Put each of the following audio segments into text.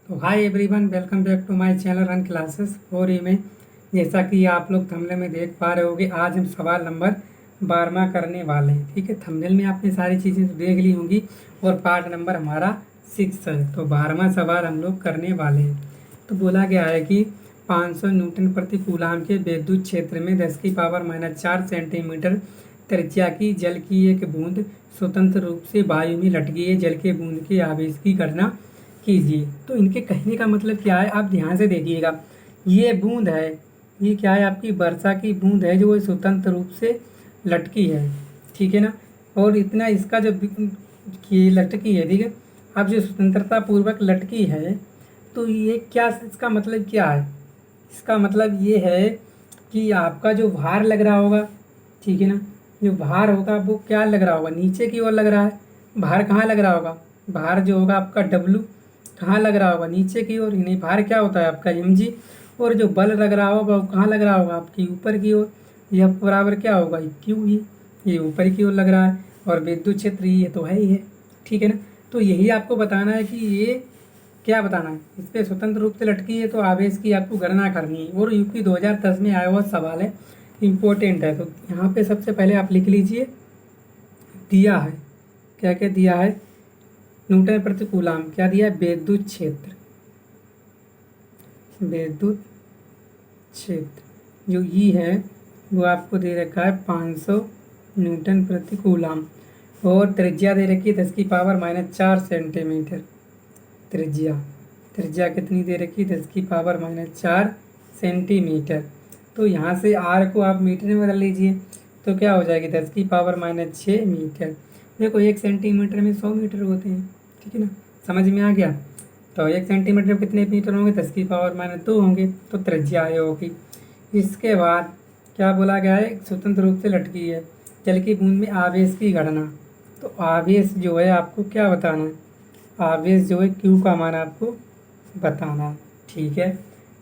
तो hi everyone, welcome back to my channel run classes और में जैसा कि आप लोग थंबनेल में देख पा रहे होगे, आज हम सवाल नंबर 12वां करने वाले हैं। ठीक है, थंबनेल में आपने सारी चीज़ें तो देख ली होंगी और पार्ट नंबर हमारा 6 है। तो 12वां सवाल हम लोग करने वाले हैं। तो बोला गया है कि 500 न्यूटन प्रति कूलाम के विद्युत क्षेत्र में 10⁻⁴ सेंटीमीटर त्रिज्या की जल की एक बूंद स्वतंत्र रूप से वायु में लटकी है। जल के बूंद के आवेश की गणना कीजिए। तो इनके कहने का मतलब क्या है, आप ध्यान से देखिएगा। ये बूंद है, ये क्या है, आपकी वर्षा की बूंद है जो स्वतंत्र रूप से लटकी है। ठीक है ना। और इतना इसका जो ये लटकी है, ठीक है, अब जो स्वतंत्रता पूर्वक लटकी है, तो ये क्या, इसका मतलब क्या है? इसका मतलब ये है कि आपका जो भार लग रहा होगा, ठीक है ना, जो भार होगा वो क्या लग रहा होगा, नीचे की ओर लग रहा है। भार कहाँ लग रहा होगा? भार जो होगा आपका डब्लू कहाँ लग रहा होगा? नीचे की ओर। नहीं, भार क्या होता है आपका mg। और जो बल लग रहा होगा वो कहाँ लग रहा होगा? आपकी ऊपर की ओर। यह बराबर क्या होगा? क्यू ही। ये ऊपर की ओर लग रहा है और विद्युत क्षेत्र ये तो है ही है। ठीक है ना। तो यही आपको बताना है कि ये क्या बताना है, इस पर स्वतंत्र रूप से लटकी है तो आवेश की आपको गणना करनी है। और यूपी 2010 में आया हुआ सवाल है, इम्पोर्टेंट है। तो यहाँ पे सबसे पहले आप लिख लीजिए, दिया है क्या क्या दिया है, न्यूटन प्रति कूलाम क्या दिया है, विद्युत क्षेत्र। विद्युत क्षेत्र जो ई है वो आपको दे रखा है 500 न्यूटन प्रति कूलाम। और त्रिज्या दे रखी है 10⁻⁴ सेंटीमीटर। त्रिज्या त्रिज्या कितनी दे रखी है? 10⁻⁴ सेंटीमीटर। तो यहाँ से आर को आप मीटर में बदल लीजिए तो क्या हो जाएगी? 10⁻⁶ मीटर। देखो 1 सेंटीमीटर में 100 मीटर होते हैं। ठीक है ना, समझ में आ गया। तो 1 सेंटीमीटर में कितने मीटर होंगे? 10⁻⁻² होंगे। तो त्रिज्या ये होगी। इसके बाद क्या बोला गया है? स्वतंत्र रूप से लटकी है, जल की बूंद में आवेश की गणना। तो आवेश जो है आपको क्या बताना है? आवेश जो है क्यू का मान आपको बताना है। ठीक है,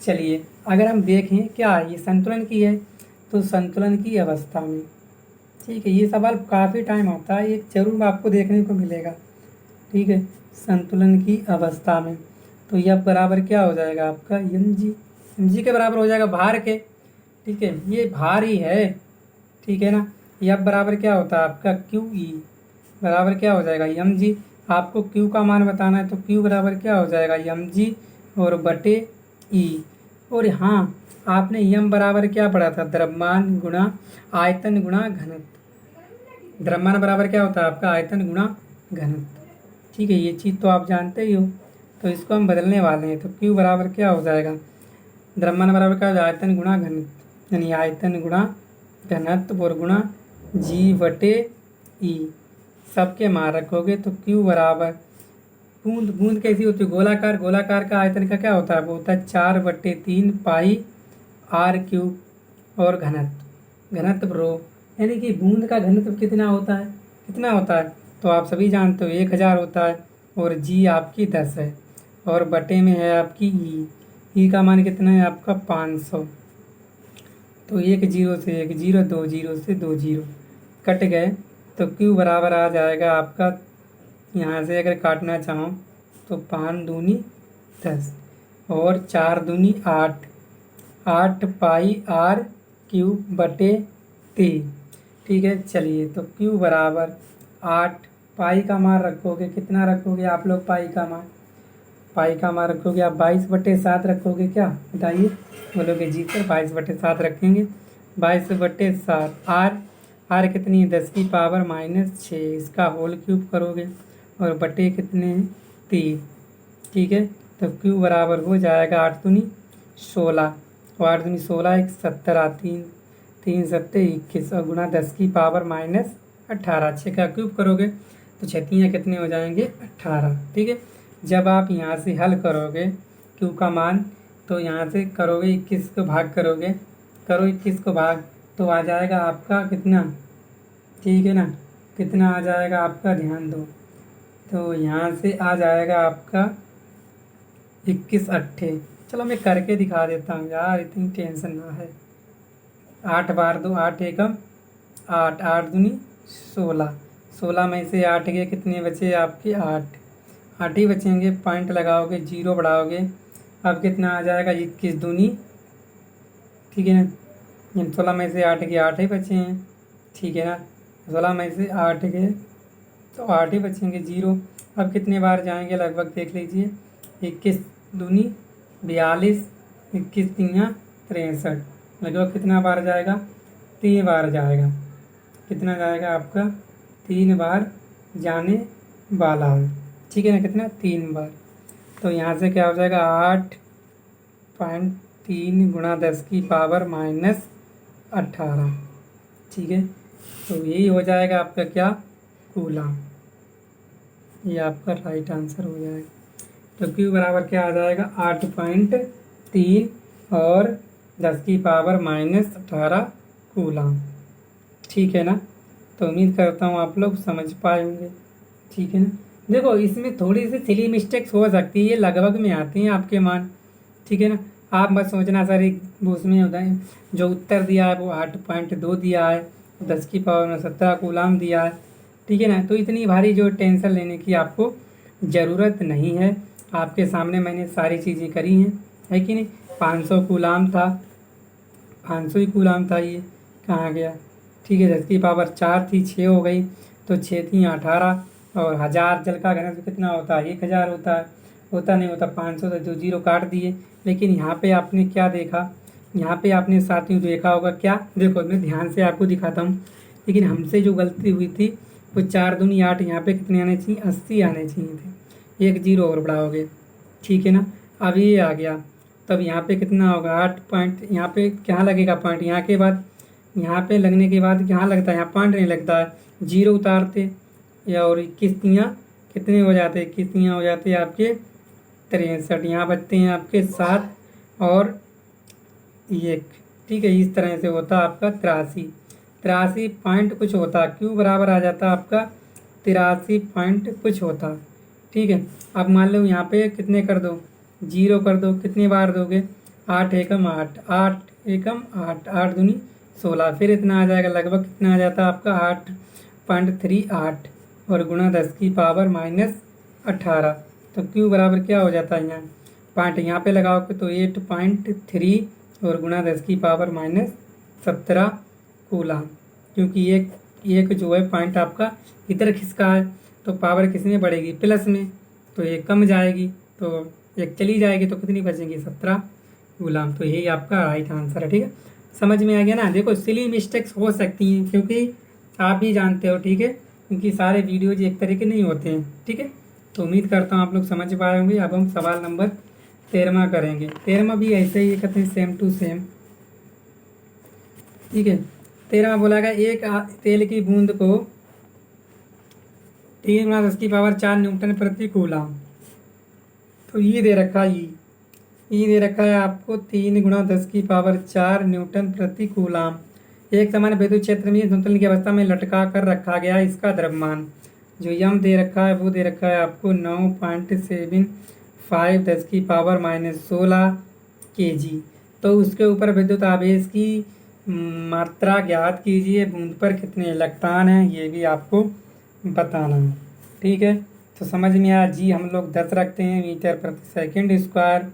चलिए अगर हम देखें क्या ये संतुलन की है, तो संतुलन की अवस्था में, ठीक है, ये सवाल काफ़ी टाइम आता है, ये जरूर आपको देखने को मिलेगा। ठीक है, संतुलन की अवस्था में तो यह बराबर क्या हो जाएगा आपका? mg के बराबर हो जाएगा भार के। ठीक है, ये भार ही है। ठीक है ना। यह बराबर क्या होता है आपका? QE बराबर क्या हो जाएगा? mg। आपको Q का मान बताना है तो Q बराबर क्या हो जाएगा? mg और बटे E। और हाँ, आपने m बराबर क्या पढ़ा था? द्रव्यमान गुणा आयतन गुणा घनत्व। द्रव्यमान बराबर क्या होता है आपका? आयतन गुणा घनत्व। ठीक है, ये चीज़ तो आप जानते ही हो। तो इसको हम बदलने वाले हैं तो Q बराबर क्या हो जाएगा? द्रव्यमान बराबर क्या हो जाएगा? आयतन गुणा घनत्व, यानी आयतन गुणा घनत्व और गुणा G बटे E। सबके मान रखोगे तो Q बराबर, बूंद बूंद कैसी होती है? गोलाकार। गोलाकार का आयतन का क्या होता है? वो होता है 4/3 पाई r³ और घनत्व, घनत्व रो, यानी कि बूंद का घनत्व कितना होता है? कितना होता है? तो आप सभी जानते हो 1000 होता है। और जी आपकी 10 है और बटे में है आपकी ई का मान कितना है आपका? 500। तो 1 0 से 1 0, 2 0 से 2 0 कट गए तो Q बराबर आ जाएगा आपका, यहाँ से अगर काटना चाहो तो 5 दूनी 10 और 4 दूनी 8, 8 पाई r³ बटे 3। ठीक है, चलिए तो Q बराबर 8 पाई का मान रखोगे, कितना रखोगे आप लोग पाई का मान? पाई का मान रखोगे आप 22/7 रखोगे क्या? बताइए, बोलोगे जी सर 22/7 रखेंगे। 22/7 आर कितनी है? 10⁻⁻6, इसका होल क्यूब करोगे और बटे कितने हैं? 3। ठीक है, तो क्यू बराबर हो जाएगा 8 दूनी 16 और 8 दूनी 16, 1 17, 3 3 7 21 और गुणा 10⁻⁸ 6 का क्यूब करोगे तो छतियाँ कितने हो जाएंगे? 18। ठीक है, जब आप यहाँ से हल करोगे क्यू का मान, तो यहाँ से करोगे 21 को भाग करोगे, करो 21 को भाग तो आ जाएगा आपका कितना? ठीक है ना, कितना आ जाएगा आपका? ध्यान दो, तो यहाँ से आ जाएगा आपका 21 अट्ठे। चलो मैं करके दिखा देता हूँ यार, इतनी टेंशन ना है। 8 बार 2 8 एकम 8, 8 दूनी 16, 16 में से 8 के कितने बचे आपके? 8, 8 ही बचेंगे, पॉइंट लगाओगे, 0 बढ़ाओगे, अब कितना आ जाएगा 21 दूनी, ठीक है ना। 16 में से 8 के 8 ही बचे हैं, ठीक है ना। 16 में से 8 के तो 8 ही बचेंगे, 0। अब कितने बार जाएंगे लगभग देख लीजिए, 21 दूनी 42, 21 तियाँ 63, लगभग कितना बार जाएगा, 3 बार जाएगा। कितना जाएगा आपका, 3 बार जाने वाला है, ठीक है ना। कितना, 3 बार। तो यहाँ से क्या हो जाएगा, 8.3 गुणा 10 की पावर माइनस 18, ठीक है। तो यही हो जाएगा आपका क्या, कूलम। ये आपका राइट आंसर हो जाएगा। तो Q बराबर क्या आ जाएगा, 8.3 और 10 की पावर माइनस 18 कूलम, ठीक है ना। तो उम्मीद करता हूँ आप लोग समझ पाए होंगे, ठीक है ना। देखो इसमें थोड़ी सी सिली मिस्टेक्स हो सकती है, ये लगभग में आती हैं आपके मान, ठीक है ना। आप मत सोचना सर एक उसमें होता है, जो उत्तर दिया है वो 8.2 दिया है, 10 की पावर में 17 कूलम दिया है, ठीक है ना। तो इतनी भारी जो टेंशन लेने की आपको ज़रूरत नहीं है। आपके सामने मैंने सारी चीज़ें करी हैं, है कि नहीं। 500 कूलम था, 500 ही कूलम था, ये कहाँ गया, ठीक है। 10 की पावर 4 थी, 6 हो गई, तो 6 थी 18, और 1000 जल का घनत्व कितना होता है, 1000 होता है, होता नहीं होता 500, तो जो 0 काट दिए। लेकिन यहाँ पे आपने क्या देखा, यहाँ पे आपने साथियों देखा होगा क्या, देखो मैं ध्यान से आपको दिखाता हूँ। लेकिन हमसे जो गलती हुई थी वो 4 दूनी 8, यहाँ पे कितने आने चाहिए, 80 आने चाहिए थे, एक 0 और बढ़ाओगे, ठीक है ना। अब ये आ गया, तब यहाँ पे कितना होगा 8 पॉइंट, यहाँ पे क्या लगेगा पॉइंट, यहाँ के बाद यहाँ पे लगने के बाद यहाँ लगता है, यहाँ पॉइंट नहीं लगता है, 0 उतारते या, और 21 तियाँ कितने हो जाते, 21 तियाँ हो जाते हैं आपके 63, यहाँ बचते हैं आपके 7 और 1, ठीक है। इस तरह से होता आपका 83 पॉइंट कुछ होता, Q बराबर आ जाता आपका 83 पॉइंट कुछ होता, ठीक है। अब मान लो यहाँ पे कितने कर दो, 0 कर दो, कितने बार दोगे, 8 एकम 8, 8 एकम 8, 8 दूनी 16, फिर इतना आ जाएगा, लगभग कितना आ जाता आपका 8.38 और गुणा 10 की पावर माइनस 18। तो Q बराबर क्या हो जाता है, यहाँ पॉइंट यहाँ पे लगाओगे तो 8.3 और गुणा 10 की पावर माइनस 17 कूलम, क्योंकि एक जो है पॉइंट आपका इधर खिसका है, तो पावर किसमें बढ़ेगी, प्लस में, तो एक कम जाएगी, तो एक चली जाएगी, तो कितनी बचेंगी, 17 कूलम। तो यही आपका राइट आंसर है, ठीक है। समझ में आ गया ना। देखो सिली मिस्टेक्स हो सकती हैं, क्योंकि आप भी जानते हो, ठीक है, क्योंकि सारे वीडियोज एक तरह के नहीं होते हैं, ठीक है। तो उम्मीद करता हूँ आप लोग समझ पाए होंगे। अब हम सवाल नंबर 13वां करेंगे। 13वां भी ऐसे ही कहते हैं, सेम टू सेम, ठीक है। 13वां बोला गया, एक तेल की बूंद को 3 गुणा 10 की पावर 4 न्यूटन प्रति कूलम, तो ये दे रखा है, ये दे रखा है आपको 3 गुणा 10 की पावर 4 न्यूटन प्रति कूलम, एक समान विद्युत क्षेत्र में संतुलन की अवस्था में लटका कर रखा गया। इसका द्रव्यमान जो यम दे रखा है वो दे रखा है आपको 9.75 10 की पावर माइनस 16 kg। तो उसके ऊपर विद्युत आवेश की मात्रा ज्ञात कीजिए, बूंद पर कितने इलेक्ट्रॉन हैं ये भी आपको बताना है, ठीक है। तो समझ में आया जी, हम लोग 10 रखते हैं मीटर प्रति सेकंड स्क्वायर,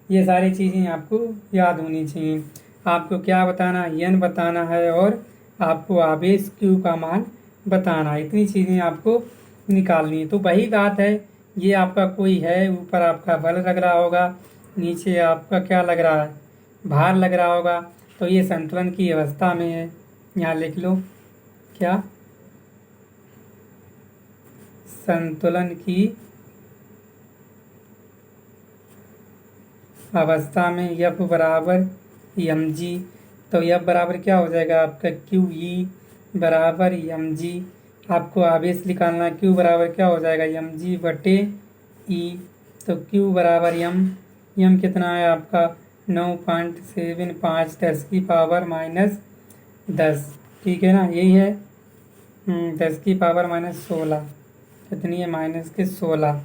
ये सारी चीज़ें आपको याद होनी चाहिए। आपको क्या बताना, यन बताना है और आपको आवेश क्यू का मान बताना है, इतनी चीज़ें आपको निकालनी है। तो वही बात है, ये आपका कोई है, ऊपर आपका बल लग रहा होगा, नीचे आपका क्या लग रहा है, भार लग रहा होगा, तो ये संतुलन की अवस्था में है। यहाँ लिख लो क्या, संतुलन की अवस्था में F बराबर mg, तो F बराबर क्या हो जाएगा आपका QE बराबर mg। आपको आवेश निकालना, Q बराबर क्या हो जाएगा mg बटे E, तो Q बराबर m कितना है आपका 9.75 10 की पावर माइनस 10, ठीक है ना, यही है 10 की पावर माइनस 16, कितनी है माइनस के 16,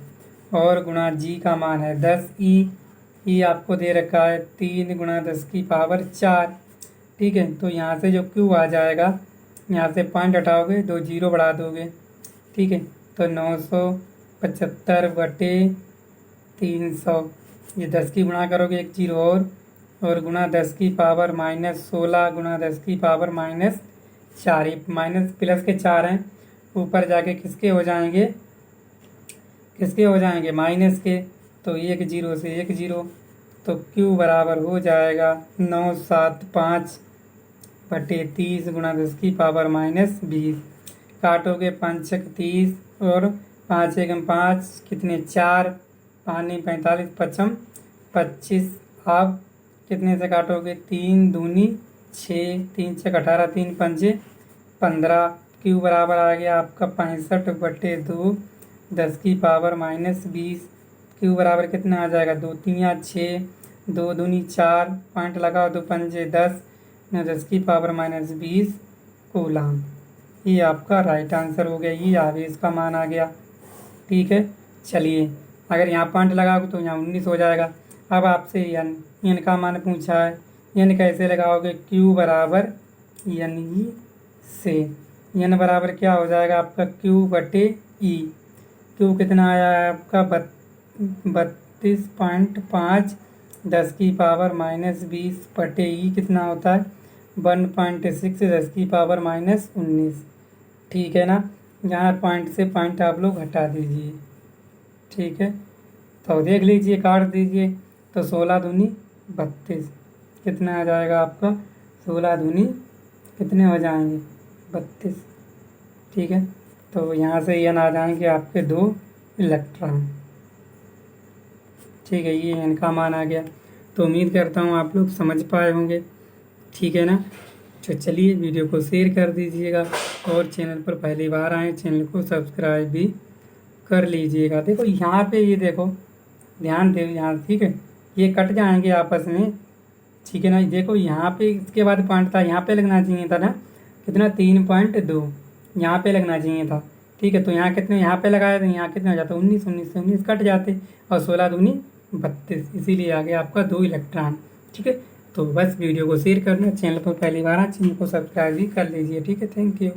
और गुणा G का मान है 10 E आपको दे रखा है 3 गुणा 10 की पावर 4, ठीक है। तो यहाँ से जो Q आ जाएगा, यहाँ से पॉइंट हटाओगे, 2 0 बढ़ा दोगे, ठीक है, तो 900 75/300। ये 10 की गुणा करोगे, एक जीरो और गुणा 10 की पावर -16 गुणा 10 की पावर -4। ये माइनस प्लस के 4 हैं, ऊपर जाके किसके हो जाएंगे, माइनस के। तो एक जीरो से एक जीरो, तो Q बराबर हो जाएगा 975/30 गुणा 10 की पावर -20। काटोगे 5 × 30 और 5 × 5 कितने 4, 5 × 45 55 25। अब कितने से काटोगे, 3 दूनी 6, 3 × 18, 3 × 5 15। Q बराबर आ गया आपका 65/2 10 की पावर -20। Q बराबर कितना आ जाएगा, 2 3 6, 2 दूनी 4, पॉइंट लगाओ, 2 पंजे 10 न 10 की पावर -20 कूलाम। ये आपका राइट आंसर हो गया, ये आवेश का मान आ गया। ठीक है, चलिए अगर यहाँ पॉइंट लगाओगे तो यहाँ 19 हो जाएगा। अब आपसे एन का मान पूछा है, एन कैसे लगाओगे, Q बराबर NE से। एन बराबर क्या हो जाएगा आपका, Q/E। Q कितना आया है आपका 32.5 10 की पावर -20/E कितना होता है 1.6 10 की पावर -19। ठीक है ना, यहाँ पॉइंट से पॉइंट आप लोग हटा दीजिए। ठीक है, तो देख लीजिए, काट दीजिए, तो 16 दूनी 32 कितना आ जाएगा आपका, 16 दूनी कितने हो जाएंगे 32। ठीक है, तो यहाँ से एन आ जाएंगे आपके 2 इलेक्ट्रॉन। ठीक है, ये एन का मान आ गया। तो उम्मीद करता हूँ आप लोग समझ पाए होंगे। ठीक है ना, तो चलिए वीडियो को शेयर कर दीजिएगा और चैनल पर पहली बार आए चैनल को सब्सक्राइब भी कर लीजिएगा। देखो यहाँ पे, ये देखो ध्यान दे यहाँ, ठीक है, ये कट जाएंगे आपस में। ठीक है ना, देखो यहाँ पे इसके बाद पॉइंट था, यहाँ पे लगना चाहिए था ना, कितना 3.2 यहाँ पे लगना चाहिए था। ठीक है, तो यहाँ कितने, यहाँ पे लगाए तो यहाँ कितने हो जाते, 19 19 से 19 कट जाते, और 16 दूनी 32, इसीलिए आ गया आपका 2 इलेक्ट्रॉन। ठीक है, तो बस वीडियो को शेयर करना, चैनल पर पहली बार चैनल को सब्सक्राइब भी कर लीजिए। ठीक है, थैंक यू।